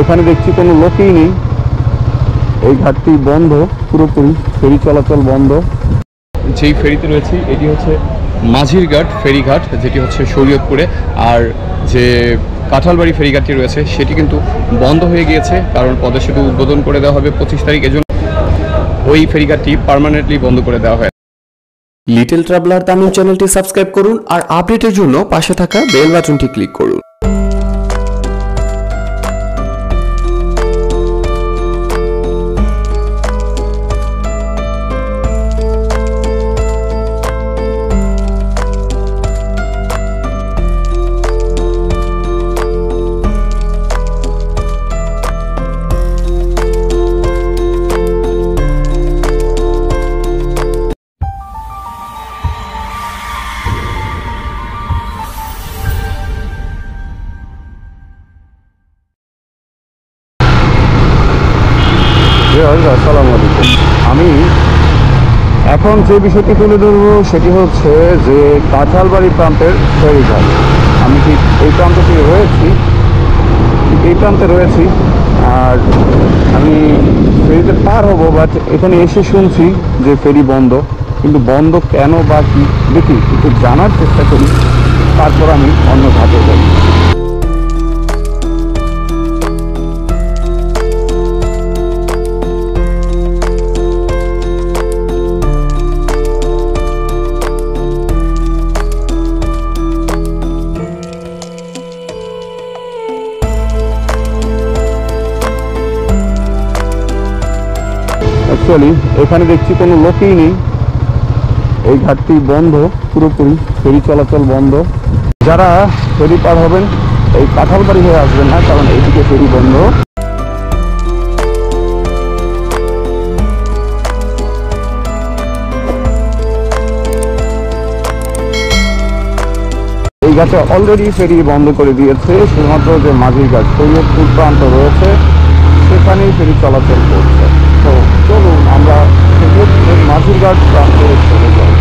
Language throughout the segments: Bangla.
এখানে দেখছি কোনো লোকই নেই। এই ঘাটটি বন্ধ পুরোপুরি, ফেরি চলাচল বন্ধ। যেই ফেরিতে রয়েছি এটি হচ্ছে মাঝির ঘাট ফেরিঘাট, যেটি হচ্ছে শরীয়তপুরে। আর যে কাঁঠালবাড়ি ফেরিঘাটটি রয়েছে সেটি কিন্তু বন্ধ হয়ে গিয়েছে, কারণ পদ্মা সেতু উদ্বোধন করে দেওয়া হবে 25 তারিখ। এজন্য ওই ফেরিঘাটটি পার্মানেন্টলি বন্ধ করে দেওয়া হয়। লিটল ট্রাভেলার তামিম চ্যানেলটি সাবস্ক্রাইব করুন আর আপডেটের জন্য পাশে থাকা বেল বাটনটি ক্লিক করুন। আসসালামু আলাইকুম। আমি এখন যে বিষয়টি তুলে ধরব সেটি হচ্ছে যে কাঁঠালবাড়ি প্রান্তের ফেরিঘাট। আমি ঠিক এই প্রান্ত থেকে রয়েছি, এই প্রান্তে রয়েছি। আর আমি ফেরিতে পার হব, বাট এখানে এসে শুনছি যে ফেরি বন্ধ। কিন্তু বন্ধ কেন বা কি দেখি একটু জানার চেষ্টা করি, তারপর আমি অন্য ঘাটে যাই। অ্যাকচুয়ালি এখানে দেখছি কোনো লোকই নেই। এই ঘাটটি বন্ধ পুরোপুরি, ফেরি চলাচল বন্ধ। যারা ফেরি পার হবেন এই কাঁঠালবাড়ি হয়ে আসবেন না, কারণ এইদিকে ফেরি বন্ধ। এই ঘাটে অলরেডি ফেরি বন্ধ করে দিয়েছে, শুধুমাত্র যে মাঝির ঘাট শরীয়তপুর প্রান্ত রয়েছে সেখানেই ফেরি চলাচল করছে। তো চলুন আমরা মাঝির ঘাট প্রান্তে চলে যাই।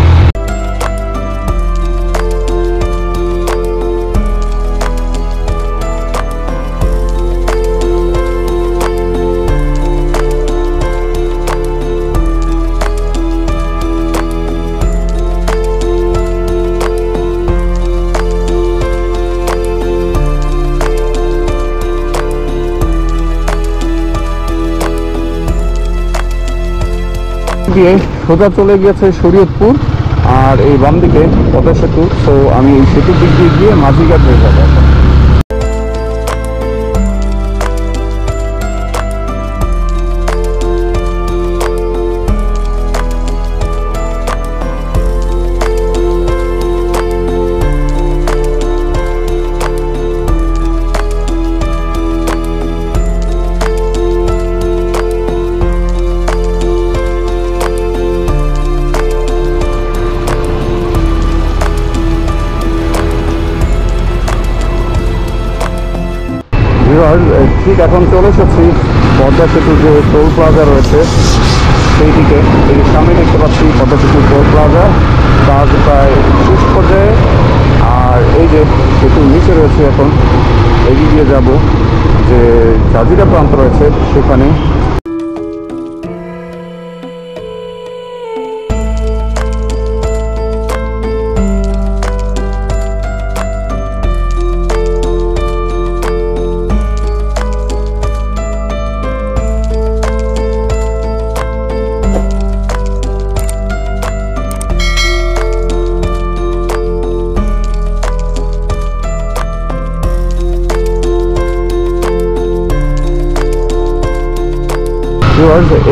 দিয়ে সোজা চলে গিয়েছে শরীয়তপুর, আর এই বাম দিকে পদ্মা সেতু। তো আমি এই সেতুর দিক দিয়ে গিয়ে মাঝিঘাট হয়ে যাবো। ঠিক এখন চলে এসেছি পদ্মা সেতু যে টোল প্লাজা রয়েছে সেই দিকে। এই সামনে দেখতে পাচ্ছি পদ্মা সেতু টোল প্লাজা, কাজ প্রায় শেষ পর্যায়ে। আর এই যে সেতুর নিচে রয়েছে, এখন এগিয়ে দিয়ে যাব যে জাজিরা প্রান্ত রয়েছে সেখানে।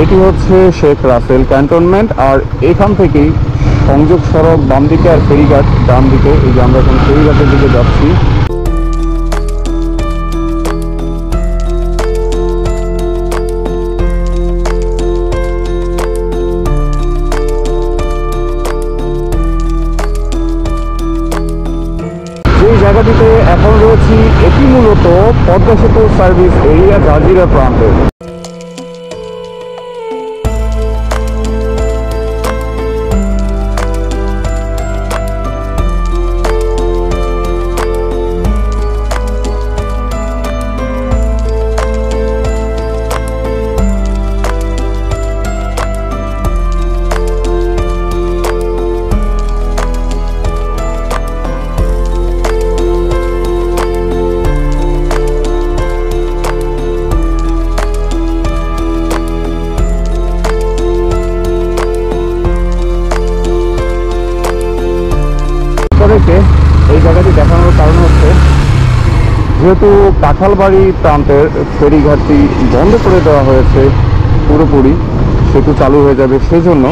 এটি হচ্ছে শেখ রাসেল ক্যান্টনমেন্ট, আর এখান থেকেই সংযোগ সড়ক বাম দিকে আর ফেরিঘাট ডান দিকে। এই যে আমরা এখন ফেরিঘাটের দিকে যাচ্ছি। যেই জায়গাটিতে এখন রয়েছি এটি মূলত পদ্মা সেতু সার্ভিস এরিয়া জাজিরা প্রান্তে। আপনাদেরকে এই জায়গাটি দেখানোর কারণ হচ্ছে, যেহেতু কাঁঠালবাড়ি প্রান্তের ফেরিঘাটটি বন্ধ করে দেওয়া হয়েছে পুরোপুরি, সেতু চালু হয়ে যাবে সেজন্য।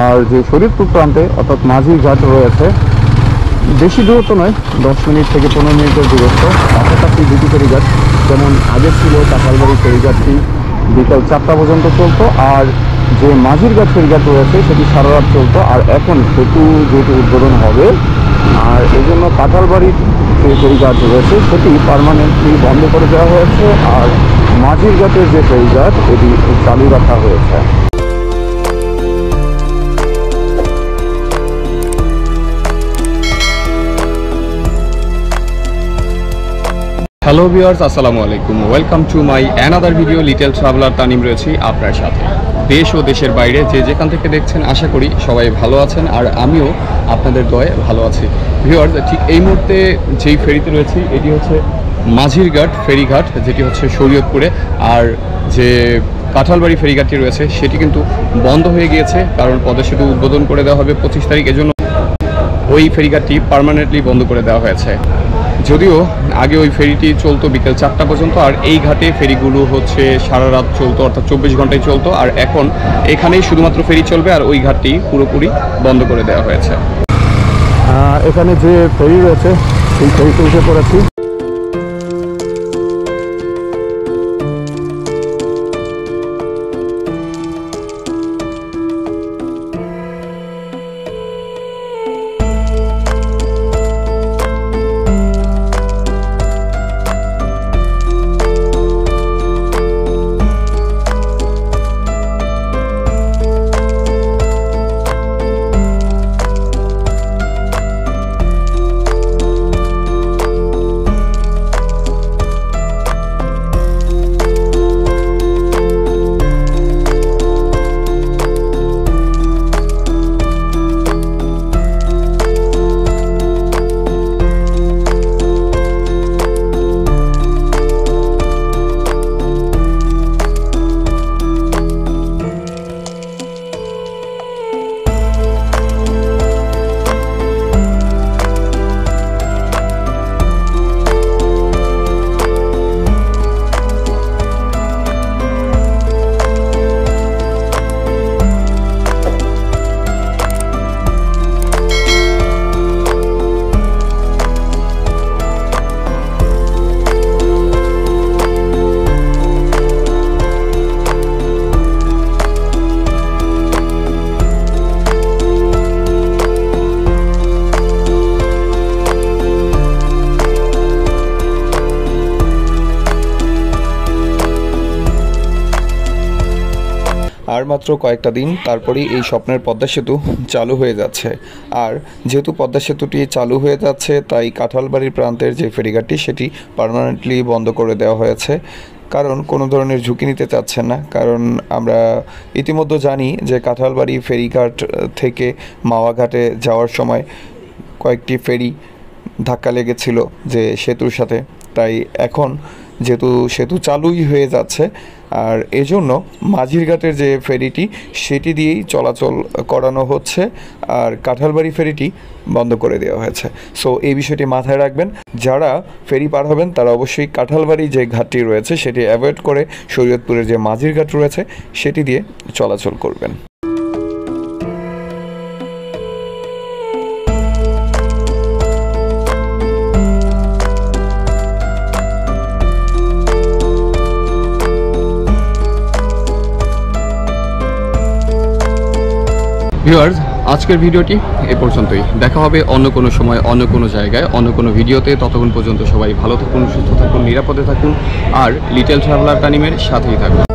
আর যে শরীরপুর প্রান্তে অর্থাৎ মাঝির ঘাট রয়েছে, বেশি দূরত্ব নয়, 10 মিনিট থেকে 15 মিনিটের দূরত্ব, কাছাকাছি দুটি ফেরিঘাট। যেমন আগে ছিল কাঁঠালবাড়ি ফেরিঘাটটি বিকাল 4টা পর্যন্ত চলতো, আর যে মাঝির ঘাট ফেরিঘাট রয়েছে সেটি সারা রাত চলতো। আর এখন সেতু যেহেতু উদ্বোধন হবে, আর এই জন্য কাঁঠালবাড়ির যে ফেরিঘাট রয়েছে সেটি পার্মানেন্টলি বন্ধ করে দেওয়া হয়েছে, আর মাঝির ঘাটের যে ফেরিঘাট এটি চালু রাখা হয়েছে। হ্যালো ভিউয়ার্স, আসসালামু আলাইকুম। Welcome to my another video little traveller Tanim রয়েছি আপনার সাথে। দেশ ও দেশের বাইরে যে যেখান থেকে দেখছেন, আশা করি সবাই ভালো আছেন, আর আমিও আপনাদের দয়ে ভালো আছি। ভিউয়ার্স, ঠিক এই মুহূর্তে যেই ফেরিতে রয়েছি এটি হচ্ছে মাঝির ঘাট ফেরিঘাট, যেটি হচ্ছে শরীয়তপুরে। আর যে কাঁঠালবাড়ি ফেরিঘাটটি রয়েছে সেটি কিন্তু বন্ধ হয়ে গিয়েছে, কারণ পদ্মা সেতু উদ্বোধন করে দেওয়া হবে 25 তারিখ, এজন্য ওই ফেরিঘাটটি পার্মানেন্টলি বন্ধ করে দেওয়া হয়েছে। যদিও আগে ওই ফেরিটি চলতো বিকেল 4টা পর্যন্ত, আর এই ঘাটে ফেরিগুলো হচ্ছে সারা রাত চলতো, অর্থাৎ 24 ঘন্টায় চলতো। আর এখন এখানেই শুধুমাত্র ফেরি চলবে, আর ওই ঘাটটি পুরোপুরি বন্ধ করে দেওয়া হয়েছে। এখানে যে ফেরি রয়েছে সেই ফেরিতে উঠে পড়েছি। আর মাত্র কয়েকটা দিন তারপরেই এই স্বপ্নের পদ্মা সেতু চালু হয়ে যাচ্ছে। আর যেহেতু পদ্মা সেতুটি চালু হয়ে যাচ্ছে, তাই কাঁঠালবাড়ির প্রান্তের যে ফেরিঘাটটি সেটি পার্মানেন্টলি বন্ধ করে দেওয়া হয়েছে, কারণ কোনো ধরনের ঝুঁকি নিতে চাচ্ছেন না। কারণ আমরা ইতিমধ্যে জানি যে কাঁঠালবাড়ি ফেরিঘাট থেকে মাওয়া ঘাটে যাওয়ার সময় কয়েকটি ফেরি ধাক্কা লেগেছিল যে সেতুর সাথে। তাই এখন যেহেতু সেতু চালুই হয়ে যাচ্ছে, আর এজন্য মাঝির ঘাটের যে ফেরিটি সেটি দিয়েই চলাচল করানো হচ্ছে, আর কাঁঠালবাড়ি ফেরিটি বন্ধ করে দেওয়া হয়েছে। সো এই বিষয়টি মাথায় রাখবেন, যারা ফেরি পার হবেন তারা অবশ্যই কাঁঠালবাড়ি যে ঘাটটি রয়েছে সেটি অ্যাভয়েড করে শরীয়তপুরের যে মাঝির ঘাট রয়েছে সেটি দিয়ে চলাচল করবেন। ভিউয়ার্স, আজকের ভিডিওটি এ পর্যন্তই। দেখা হবে অন্য কোনো সময়, অন্য কোনো জায়গায়, অন্য কোনো ভিডিওতে। ততক্ষণ পর্যন্ত সবাই ভালো থাকুন, সুস্থ থাকুন, নিরাপদে থাকুন, আর লিটল ট্রাভেলার তানিমের সাথেই থাকুন।